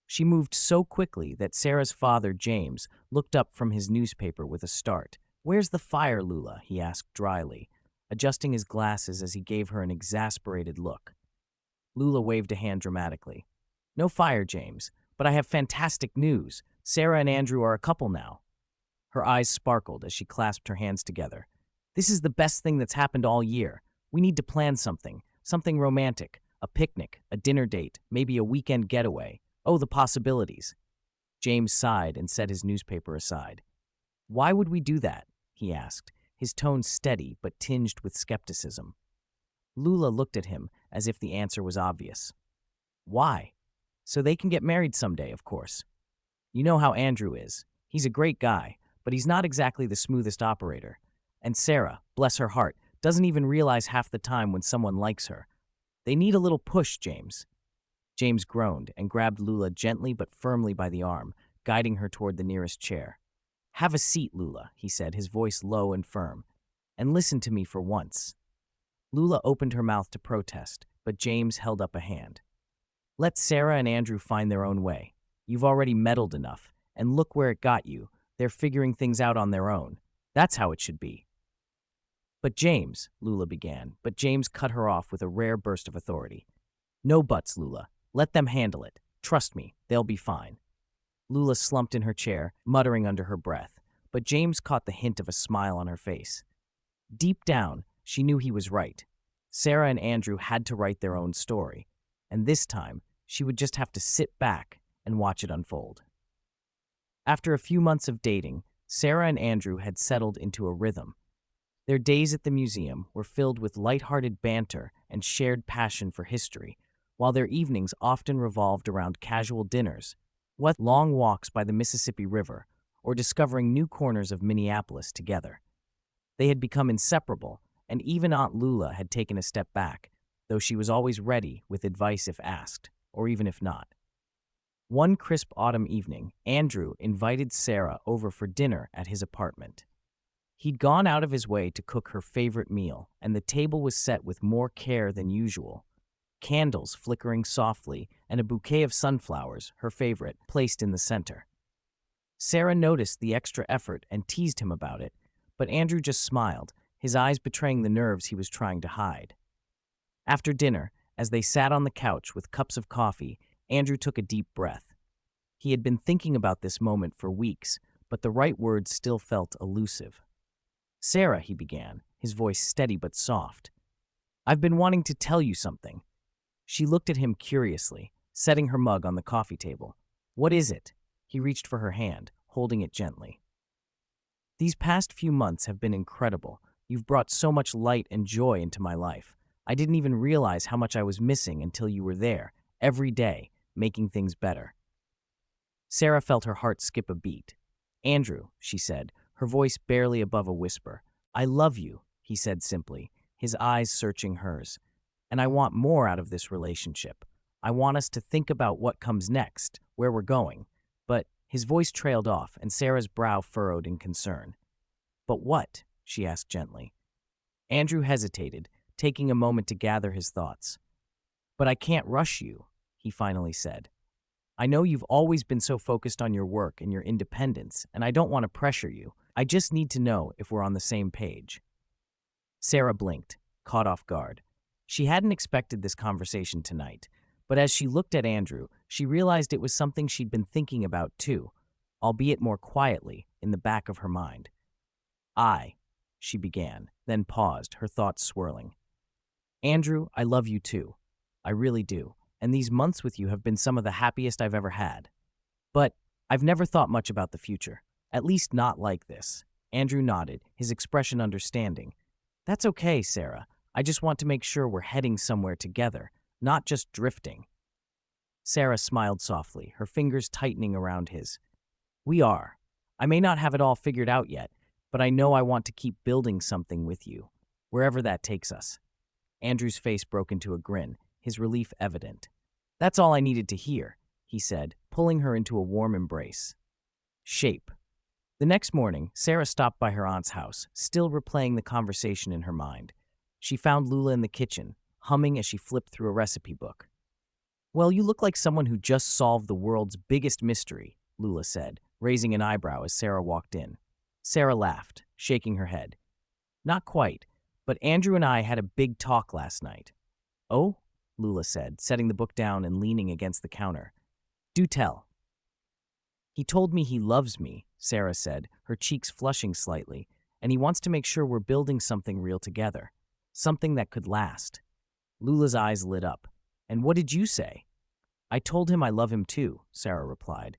She moved so quickly that Sara's father, James, looked up from his newspaper with a start. Where's the fire, Lula? He asked dryly, adjusting his glasses as he gave her an exasperated look. Lula waved a hand dramatically. No fire, James, but I have fantastic news. Sara and Andrew are a couple now. Her eyes sparkled as she clasped her hands together. This is the best thing that's happened all year. We need to plan something romantic, a picnic, a dinner date, maybe a weekend getaway. Oh, the possibilities. James sighed and set his newspaper aside. Why would we do that? He asked, his tone steady but tinged with skepticism. Lula looked at him as if the answer was obvious. Why? So they can get married someday, of course. You know how Andrew is. He's a great guy, but he's not exactly the smoothest operator. And Sara, bless her heart, doesn't even realize half the time when someone likes her. They need a little push, James. James groaned and grabbed Lula gently but firmly by the arm, guiding her toward the nearest chair. Have a seat, Lula, he said, his voice low and firm. and listen to me for once." Lula opened her mouth to protest, but James held up a hand. "Let Sara and Andrew find their own way. You've already meddled enough, and look where it got you. They're figuring things out on their own. That's how it should be." "But James," Lula began, but James cut her off with a rare burst of authority. "No buts, Lula. Let them handle it. Trust me, they'll be fine." Lula slumped in her chair, muttering under her breath, but James caught the hint of a smile on her face. Deep down, she knew he was right. Sara and Andrew had to write their own story, and this time, she would just have to sit back and watch it unfold. After a few months of dating, Sara and Andrew had settled into a rhythm. Their days at the museum were filled with lighthearted banter and shared passion for history, while their evenings often revolved around casual dinners, long walks by the Mississippi River, or discovering new corners of Minneapolis together. They had become inseparable, and even Aunt Lula had taken a step back, though she was always ready with advice if asked, or even if not. One crisp autumn evening, Andrew invited Sara over for dinner at his apartment. He'd gone out of his way to cook her favorite meal, and the table was set with more care than usual. Candles flickering softly, and a bouquet of sunflowers, her favorite, placed in the center. Sara noticed the extra effort and teased him about it, but Andrew just smiled, his eyes betraying the nerves he was trying to hide. After dinner, as they sat on the couch with cups of coffee, Andrew took a deep breath. He had been thinking about this moment for weeks, but the right words still felt elusive. "Sara," he began, his voice steady but soft, "I've been wanting to tell you something." She looked at him curiously, setting her mug on the coffee table. "What is it?" He reached for her hand, holding it gently. "These past few months have been incredible. You've brought so much light and joy into my life. I didn't even realize how much I was missing until you were there, every day, making things better." Sara felt her heart skip a beat. "Andrew," she said, her voice barely above a whisper. "I love you," he said simply, his eyes searching hers. "And I want more out of this relationship. I want us to think about what comes next, where we're going." But his voice trailed off, and Sara's brow furrowed in concern. "But what?" she asked gently. Andrew hesitated, taking a moment to gather his thoughts. "But I can't rush you," he finally said. "I know you've always been so focused on your work and your independence, and I don't want to pressure you. I just need to know if we're on the same page." Sara blinked, caught off guard. She hadn't expected this conversation tonight, but as she looked at Andrew, she realized it was something she'd been thinking about too, albeit more quietly, in the back of her mind. She began, then paused, her thoughts swirling. "Andrew, I love you too. I really do, and these months with you have been some of the happiest I've ever had. But I've never thought much about the future, at least not like this." Andrew nodded, his expression understanding. "That's okay, Sara. I just want to make sure we're heading somewhere together, not just drifting." Sara smiled softly, her fingers tightening around his. "We are. I may not have it all figured out yet, but I know I want to keep building something with you, wherever that takes us." Andrew's face broke into a grin, his relief evident. "That's all I needed to hear," he said, pulling her into a warm embrace. Shape. The next morning, Sara stopped by her aunt's house, still replaying the conversation in her mind. She found Lula in the kitchen, humming as she flipped through a recipe book. "Well, you look like someone who just solved the world's biggest mystery," Lula said, raising an eyebrow as Sara walked in. Sara laughed, shaking her head. "Not quite, but Andrew and I had a big talk last night." "Oh?" Lula said, setting the book down and leaning against the counter. "Do tell." "He told me he loves me," Sara said, her cheeks flushing slightly, "and he wants to make sure we're building something real together. Something that could last." Lula's eyes lit up. "And what did you say?" "I told him I love him too," Sara replied,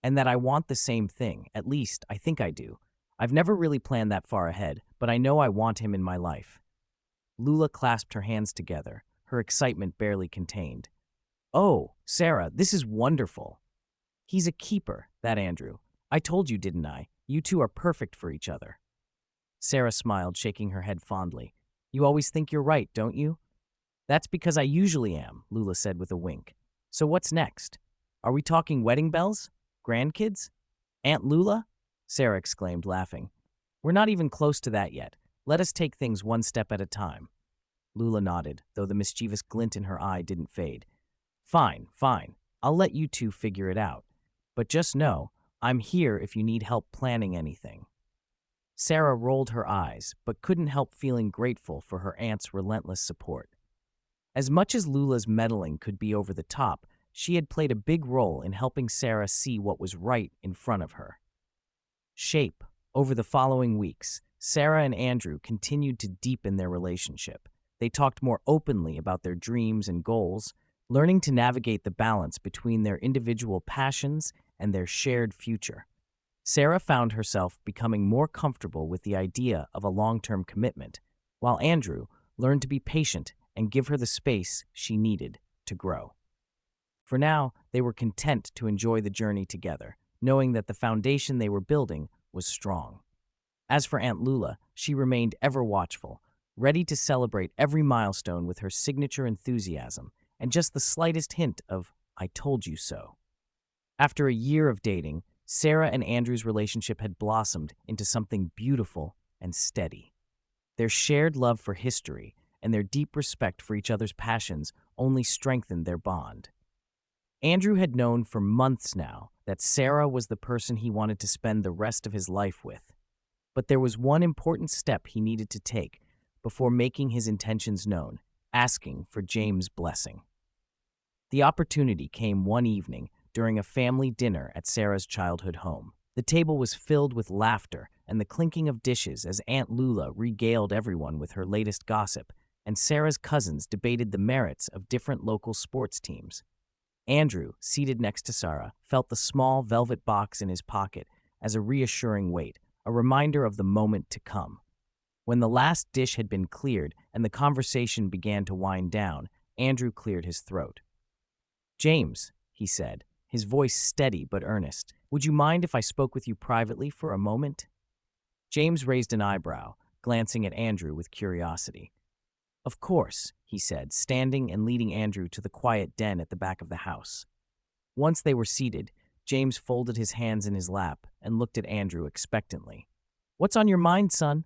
"and that I want the same thing, at least I think I do. I've never really planned that far ahead, but I know I want him in my life." Lula clasped her hands together, her excitement barely contained. "Oh, Sara, this is wonderful." "He's a keeper, that Andrew. I told you, didn't I? You two are perfect for each other." Sara smiled, shaking her head fondly. "You always think you're right, don't you?" "That's because I usually am," Lula said with a wink. "So what's next? Are we talking wedding bells? Grandkids? Aunt Lula?" Sara exclaimed, laughing. "We're not even close to that yet, Let us take things one step at a time. Lula nodded, though the mischievous glint in her eye didn't fade. Fine, fine. I'll let you two figure it out. But just know, I'm here if you need help planning anything. Sara rolled her eyes, but couldn't help feeling grateful for her aunt's relentless support. As much as Lula's meddling could be over the top, she had played a big role in helping Sara see what was right in front of her. Shape. Over the following weeks, Sara and Andrew continued to deepen their relationship. They talked more openly about their dreams and goals, learning to navigate the balance between their individual passions and their shared future. Sara found herself becoming more comfortable with the idea of a long-term commitment, while Andrew learned to be patient and give her the space she needed to grow. For now, they were content to enjoy the journey together, knowing that the foundation they were building was strong. As for Aunt Lula, she remained ever watchful, ready to celebrate every milestone with her signature enthusiasm and just the slightest hint of, "I told you so." After a year of dating, Sara and Andrew's relationship had blossomed into something beautiful and steady. Their shared love for history and their deep respect for each other's passions only strengthened their bond. Andrew had known for months now that Sara was the person he wanted to spend the rest of his life with. But there was one important step he needed to take before making his intentions known, asking for James' blessing. The opportunity came one evening during a family dinner at Sara's childhood home. The table was filled with laughter and the clinking of dishes as Aunt Lula regaled everyone with her latest gossip, and Sara's cousins debated the merits of different local sports teams. Andrew, seated next to Sara, felt the small velvet box in his pocket as a reassuring weight, a reminder of the moment to come. When the last dish had been cleared and the conversation began to wind down, Andrew cleared his throat. "James," he said, his voice steady but earnest, "would you mind if I spoke with you privately for a moment?" James raised an eyebrow, glancing at Andrew with curiosity. "Of course," he said, standing and leading Andrew to the quiet den at the back of the house. Once they were seated, James folded his hands in his lap and looked at Andrew expectantly. "What's on your mind, son?"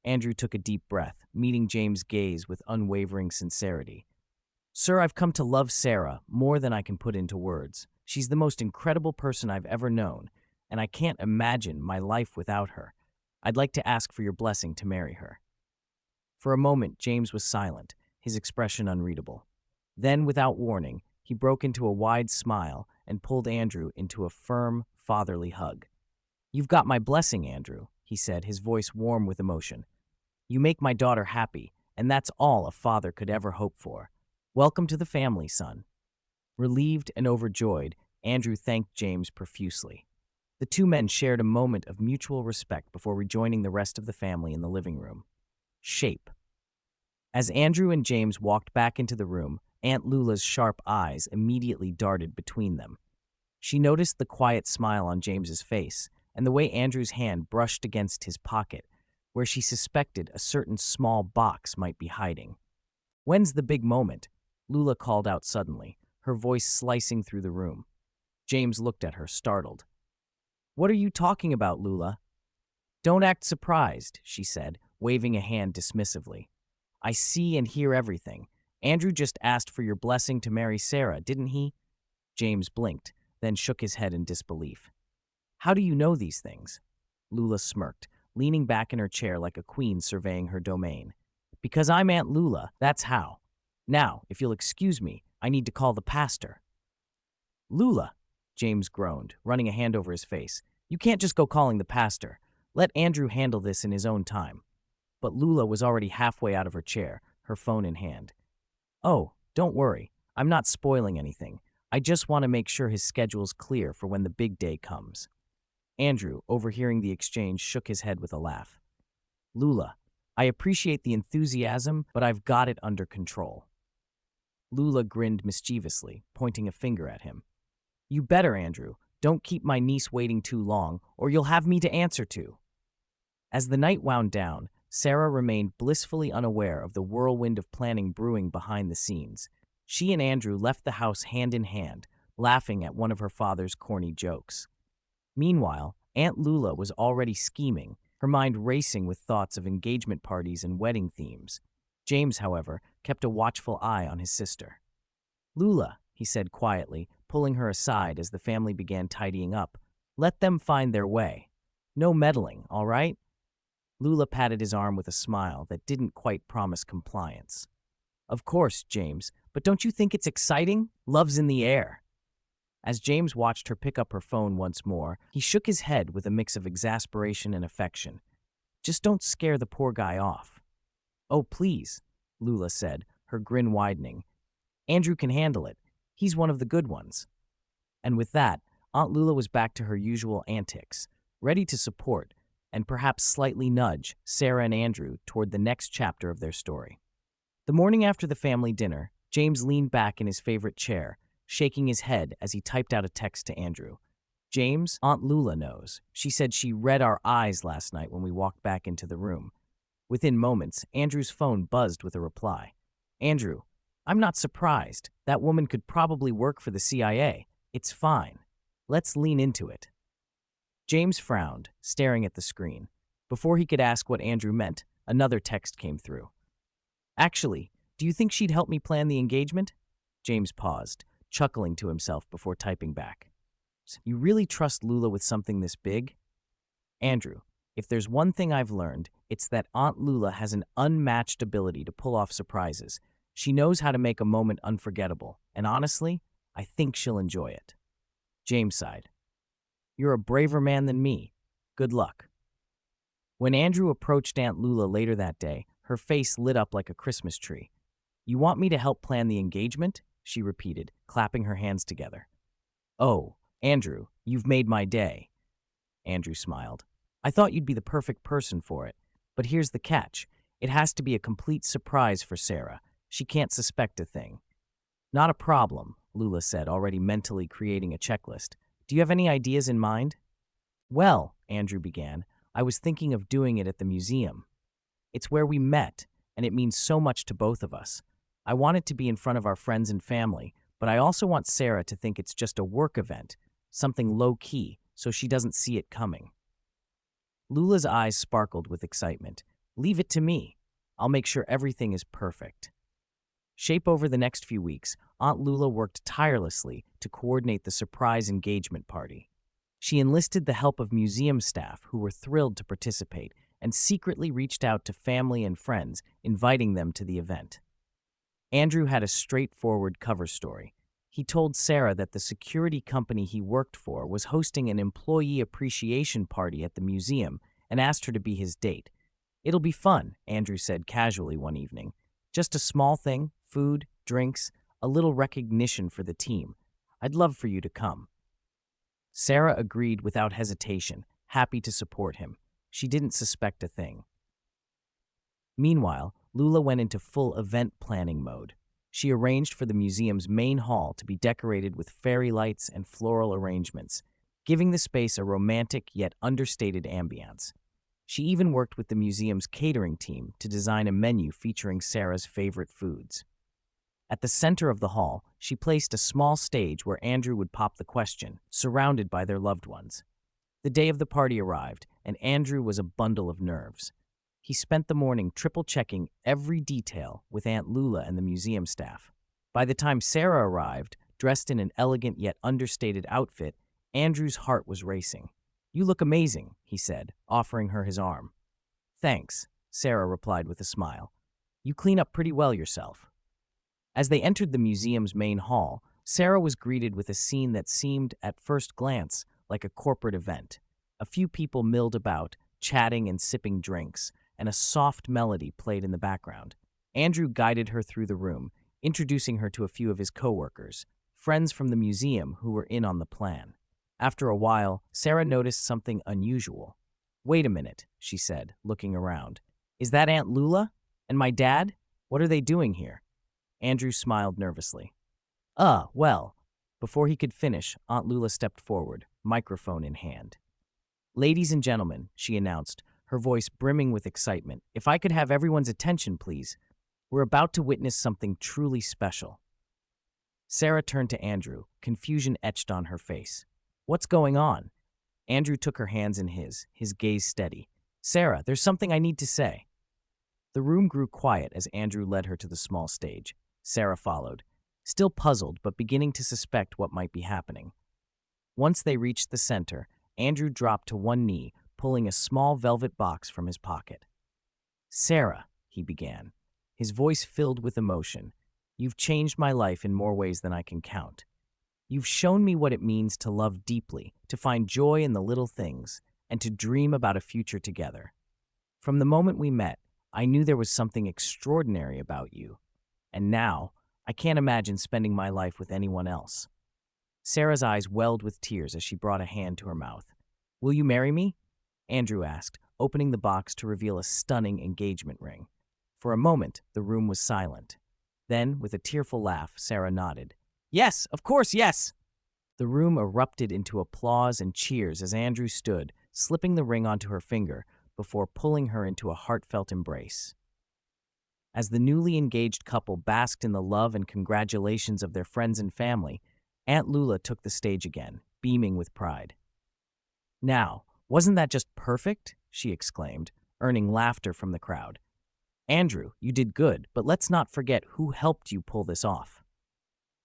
Andrew took a deep breath, meeting James' gaze with unwavering sincerity. "Sir, I've come to love Sara more than I can put into words. She's the most incredible person I've ever known, and I can't imagine my life without her. I'd like to ask for your blessing to marry her." For a moment, James was silent, his expression unreadable. Then, without warning, he broke into a wide smile and pulled Andrew into a firm, fatherly hug. "You've got my blessing, Andrew," he said, his voice warm with emotion. "You make my daughter happy, and that's all a father could ever hope for. Welcome to the family, son." Relieved and overjoyed, Andrew thanked James profusely. The two men shared a moment of mutual respect before rejoining the rest of the family in the living room. Shape. As Andrew and James walked back into the room, Aunt Lula's sharp eyes immediately darted between them. She noticed the quiet smile on James's face and the way Andrew's hand brushed against his pocket, where she suspected a certain small box might be hiding. "When's the big moment?" Lula called out suddenly, her voice slicing through the room. James looked at her, startled. "What are you talking about, Lula?" "Don't act surprised," she said, waving a hand dismissively. "I see and hear everything. Andrew just asked for your blessing to marry Sara, didn't he?" James blinked, then shook his head in disbelief. "How do you know these things?" Lula smirked, leaning back in her chair like a queen surveying her domain. "Because I'm Aunt Lula, that's how. Now, if you'll excuse me, I need to call the pastor." "Lula," James groaned, running a hand over his face. "You can't just go calling the pastor. Let Andrew handle this in his own time." But Lula was already halfway out of her chair, her phone in hand. "Oh, don't worry. I'm not spoiling anything. I just want to make sure his schedule's clear for when the big day comes." Andrew, overhearing the exchange, shook his head with a laugh. "Lula, I appreciate the enthusiasm, but I've got it under control." Lula grinned mischievously, pointing a finger at him. "You better, Andrew. Don't keep my niece waiting too long, or you'll have me to answer to." As the night wound down, Sara remained blissfully unaware of the whirlwind of planning brewing behind the scenes. She and Andrew left the house hand in hand, laughing at one of her father's corny jokes. Meanwhile, Aunt Lula was already scheming, her mind racing with thoughts of engagement parties and wedding themes. James, however, kept a watchful eye on his sister. "Lula," he said quietly, pulling her aside as the family began tidying up. "Let them find their way. No meddling, all right?" Lula patted his arm with a smile that didn't quite promise compliance. "Of course, James, but don't you think it's exciting? Love's in the air." As James watched her pick up her phone once more, he shook his head with a mix of exasperation and affection. "Just don't scare the poor guy off." "Oh, please," Lula said, her grin widening. "Andrew can handle it. He's one of the good ones." And with that, Aunt Lula was back to her usual antics, ready to support, and perhaps slightly nudge, Sara and Andrew toward the next chapter of their story. The morning after the family dinner, James leaned back in his favorite chair, shaking his head as he typed out a text to Andrew. "James, Aunt Lula knows. She said she read our eyes last night when we walked back into the room." Within moments, Andrew's phone buzzed with a reply. "Andrew, I'm not surprised. That woman could probably work for the CIA. It's fine. Let's lean into it." James frowned, staring at the screen. Before he could ask what Andrew meant, another text came through. "Actually, do you think she'd help me plan the engagement?" James paused, chuckling to himself before typing back. "You really trust Lula with something this big?" "Andrew, if there's one thing I've learned, it's that Aunt Lula has an unmatched ability to pull off surprises. She knows how to make a moment unforgettable, and honestly, I think she'll enjoy it." James sighed. "You're a braver man than me. Good luck." When Andrew approached Aunt Lula later that day, her face lit up like a Christmas tree. "You want me to help plan the engagement?" she repeated, clapping her hands together. "Oh, Andrew, you've made my day." Andrew smiled. "I thought you'd be the perfect person for it. But here's the catch. It has to be a complete surprise for Sara. She can't suspect a thing." "Not a problem," Lula said, already mentally creating a checklist. "Do you have any ideas in mind?" "Well," Andrew began, "I was thinking of doing it at the museum. It's where we met, and it means so much to both of us. I want it to be in front of our friends and family, but I also want Sara to think it's just a work event, something low-key, so she doesn't see it coming." Lula's eyes sparkled with excitement. "Leave it to me. I'll make sure everything is perfect." Shape over the next few weeks, Aunt Lula worked tirelessly to coordinate the surprise engagement party. She enlisted the help of museum staff who were thrilled to participate and secretly reached out to family and friends, inviting them to the event. Andrew had a straightforward cover story. He told Sara that the security company he worked for was hosting an employee appreciation party at the museum and asked her to be his date. "It'll be fun," Andrew said casually one evening. "Just a small thing, food, drinks, a little recognition for the team. I'd love for you to come." Sara agreed without hesitation, happy to support him. She didn't suspect a thing. Meanwhile, Lula went into full event planning mode. She arranged for the museum's main hall to be decorated with fairy lights and floral arrangements, giving the space a romantic yet understated ambiance. She even worked with the museum's catering team to design a menu featuring Sara's favorite foods. At the center of the hall, she placed a small stage where Andrew would pop the question, surrounded by their loved ones. The day of the party arrived, and Andrew was a bundle of nerves. He spent the morning triple-checking every detail with Aunt Lula and the museum staff. By the time Sara arrived, dressed in an elegant yet understated outfit, Andrew's heart was racing. "You look amazing," he said, offering her his arm. "Thanks," Sara replied with a smile. "You clean up pretty well yourself." As they entered the museum's main hall, Sara was greeted with a scene that seemed, at first glance, like a corporate event. A few people milled about, chatting and sipping drinks, and a soft melody played in the background. Andrew guided her through the room, introducing her to a few of his coworkers, friends from the museum who were in on the plan. After a while, Sara noticed something unusual. "Wait a minute," she said, looking around. "Is that Aunt Lula? And my dad? What are they doing here?" Andrew smiled nervously. Well." Before he could finish, Aunt Lula stepped forward, microphone in hand. "Ladies and gentlemen," she announced, her voice brimming with excitement, "if I could have everyone's attention, please. We're about to witness something truly special." Sara turned to Andrew, confusion etched on her face. "What's going on?" Andrew took her hands in his gaze steady. Sara, there's something I need to say. The room grew quiet as Andrew led her to the small stage. Sara followed, still puzzled but beginning to suspect what might be happening. Once they reached the center, Andrew dropped to one knee, pulling a small velvet box from his pocket. Sara, he began, his voice filled with emotion, you've changed my life in more ways than I can count. You've shown me what it means to love deeply, to find joy in the little things, and to dream about a future together. From the moment we met, I knew there was something extraordinary about you, and now I can't imagine spending my life with anyone else. Sarah's eyes welled with tears as she brought a hand to her mouth. Will you marry me? Andrew asked, opening the box to reveal a stunning engagement ring. For a moment, the room was silent. Then, with a tearful laugh, Sara nodded. Yes, of course, yes! The room erupted into applause and cheers as Andrew stood, slipping the ring onto her finger before pulling her into a heartfelt embrace. As the newly engaged couple basked in the love and congratulations of their friends and family, Aunt Lula took the stage again, beaming with pride. Now, wasn't that just perfect? She exclaimed, earning laughter from the crowd. Andrew, you did good, but let's not forget who helped you pull this off.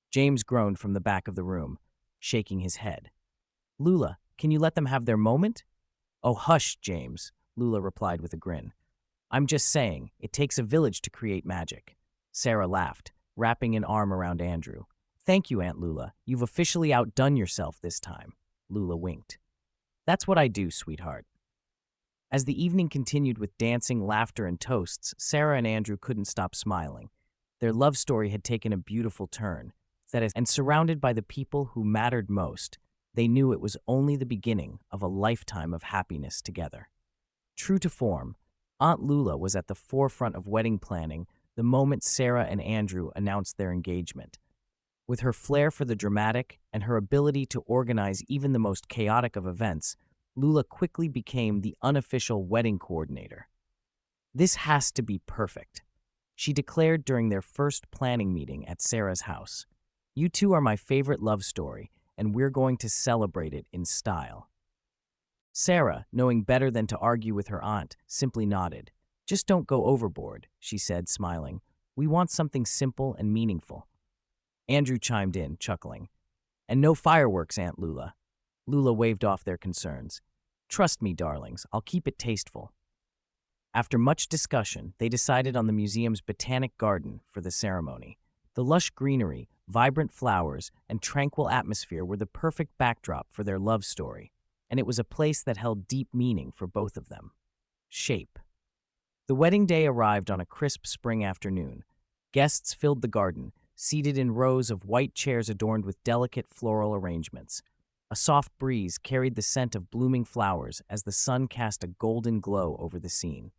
James groaned from the back of the room, shaking his head. Lula, can you let them have their moment? Oh, hush, James, Lula replied with a grin. I'm just saying, it takes a village to create magic. Sara laughed, wrapping an arm around Andrew. Thank you, Aunt Lula. You've officially outdone yourself this time. Lula winked. That's what I do, sweetheart. As the evening continued with dancing, laughter, and toasts, Sara and Andrew couldn't stop smiling. Their love story had taken a beautiful turn. And surrounded by the people who mattered most, they knew it was only the beginning of a lifetime of happiness together. True to form, Aunt Lula was at the forefront of wedding planning the moment Sara and Andrew announced their engagement. With her flair for the dramatic and her ability to organize even the most chaotic of events, Lula quickly became the unofficial wedding coordinator. This has to be perfect, she declared during their first planning meeting at Sara's house. You two are my favorite love story, and we're going to celebrate it in style. Sara, knowing better than to argue with her aunt, simply nodded. Just don't go overboard, she said, smiling. We want something simple and meaningful. Andrew chimed in, chuckling. And no fireworks, Aunt Lula. Lula waved off their concerns. Trust me, darlings, I'll keep it tasteful. After much discussion, they decided on the museum's botanic garden for the ceremony. The lush greenery, vibrant flowers, and tranquil atmosphere were the perfect backdrop for their love story, and it was a place that held deep meaning for both of them. Shape. The wedding day arrived on a crisp spring afternoon. Guests filled the garden, seated in rows of white chairs adorned with delicate floral arrangements. A soft breeze carried the scent of blooming flowers as the sun cast a golden glow over the scene.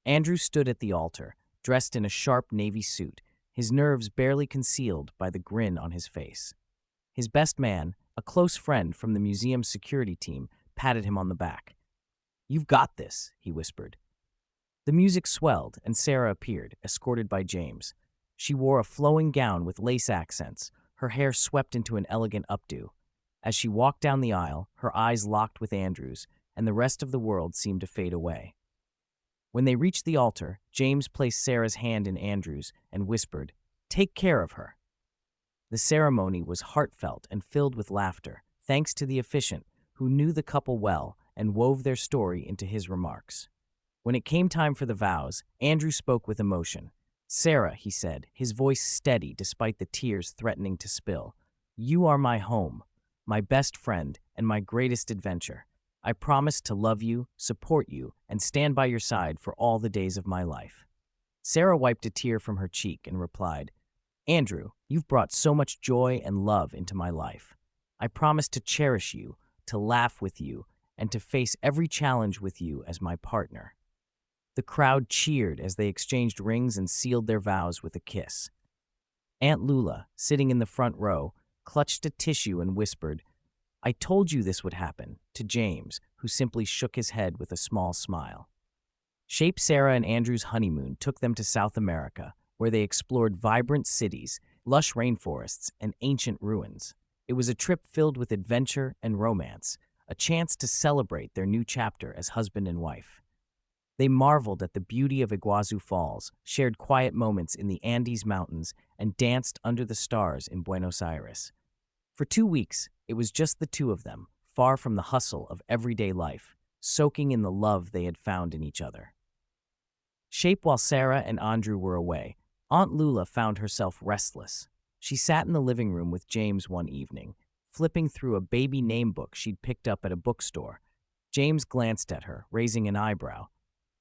Andrew stood at the altar, dressed in a sharp navy suit, his nerves barely concealed by the grin on his face. His best man, a close friend from the museum's security team, patted him on the back. You've got this, he whispered. The music swelled, and Sara appeared, escorted by James. She wore a flowing gown with lace accents, her hair swept into an elegant updo. As she walked down the aisle, her eyes locked with Andrew's, and the rest of the world seemed to fade away. When they reached the altar, James placed Sara's hand in Andrew's and whispered, Take care of her. The ceremony was heartfelt and filled with laughter, thanks to the officiant, who knew the couple well and wove their story into his remarks. When it came time for the vows, Andrew spoke with emotion. Sara, he said, his voice steady despite the tears threatening to spill. You are my home, my best friend, and my greatest adventure. I promise to love you, support you, and stand by your side for all the days of my life. Sara wiped a tear from her cheek and replied, Andrew, you've brought so much joy and love into my life. I promise to cherish you, to laugh with you, and to face every challenge with you as my partner. The crowd cheered as they exchanged rings and sealed their vows with a kiss. Aunt Lula, sitting in the front row, clutched a tissue and whispered, I told you this would happen, to James, who simply shook his head with a small smile. Sara and Andrew's honeymoon took them to South America, where they explored vibrant cities, lush rainforests, and ancient ruins. It was a trip filled with adventure and romance, a chance to celebrate their new chapter as husband and wife. They marveled at the beauty of Iguazu Falls, shared quiet moments in the Andes Mountains, and danced under the stars in Buenos Aires. For 2 weeks, it was just the two of them, far from the hustle of everyday life, soaking in the love they had found in each other. While Sara and Andrew were away, Aunt Lula found herself restless. She sat in the living room with James one evening, flipping through a baby name book she'd picked up at a bookstore. James glanced at her, raising an eyebrow.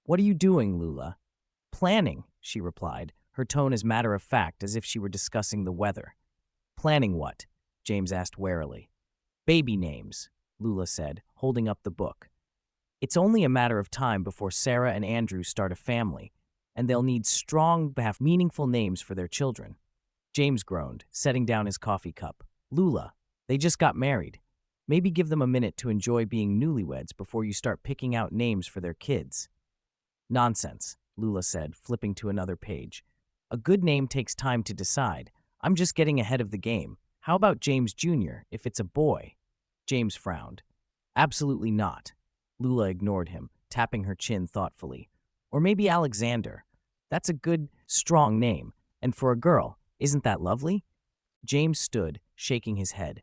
"What are you doing, Lula?" "Planning," she replied, her tone as matter-of-fact as if she were discussing the weather. "Planning what?" James asked warily. "Baby names," Lula said, holding up the book. "It's only a matter of time before Sara and Andrew start a family, and they'll need strong, meaningful names for their children." James groaned, setting down his coffee cup. "Lula, they just got married. Maybe give them a minute to enjoy being newlyweds before you start picking out names for their kids." "Nonsense," Lula said, flipping to another page. "A good name takes time to decide. I'm just getting ahead of the game. How about James Jr., if it's a boy?" James frowned. "Absolutely not." Lula ignored him, tapping her chin thoughtfully. "Or maybe Alexander. That's a good, strong name. And for a girl, isn't that lovely?" James stood, shaking his head.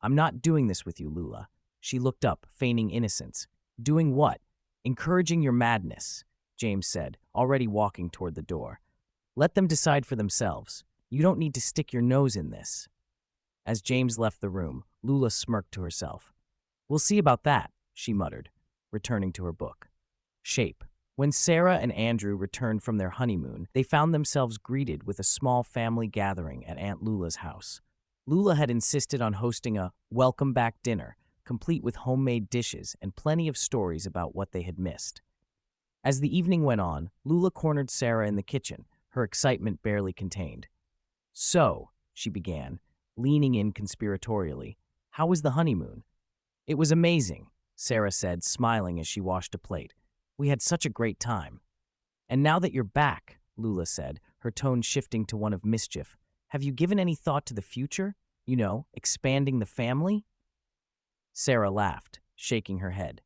"I'm not doing this with you, Lula." She looked up, feigning innocence. "Doing what?" "Encouraging your madness," James said, already walking toward the door. "Let them decide for themselves. You don't need to stick your nose in this." As James left the room, Lula smirked to herself. "We'll see about that," she muttered, returning to her book. Shape. When Sara and Andrew returned from their honeymoon, they found themselves greeted with a small family gathering at Aunt Lula's house. Lula had insisted on hosting a welcome-back dinner, complete with homemade dishes and plenty of stories about what they had missed. As the evening went on, Lula cornered Sara in the kitchen, her excitement barely contained. "So," she began, leaning in conspiratorially, "how was the honeymoon?" "It was amazing," Sara said, smiling as she washed a plate. "We had such a great time." "And now that you're back," Lula said, her tone shifting to one of mischief, "have you given any thought to the future? You know, expanding the family?" Sara laughed, shaking her head.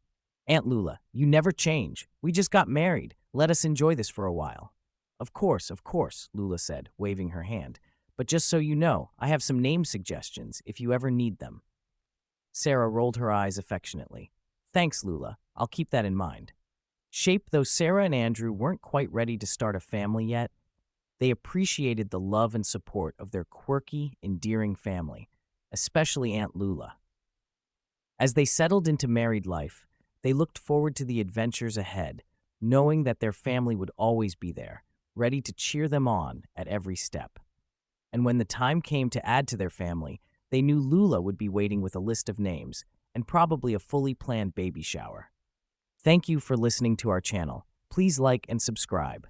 "Aunt Lula, you never change. We just got married. Let us enjoy this for a while." Of course," Lula said, waving her hand. "But just so you know, I have some name suggestions if you ever need them." Sara rolled her eyes affectionately. "Thanks, Lula. I'll keep that in mind." Though Sara and Andrew weren't quite ready to start a family yet, they appreciated the love and support of their quirky, endearing family, especially Aunt Lula. As they settled into married life, they looked forward to the adventures ahead, knowing that their family would always be there, ready to cheer them on at every step. And when the time came to add to their family, they knew Lula would be waiting with a list of names and probably a fully planned baby shower. Thank you for listening to our channel. Please like and subscribe.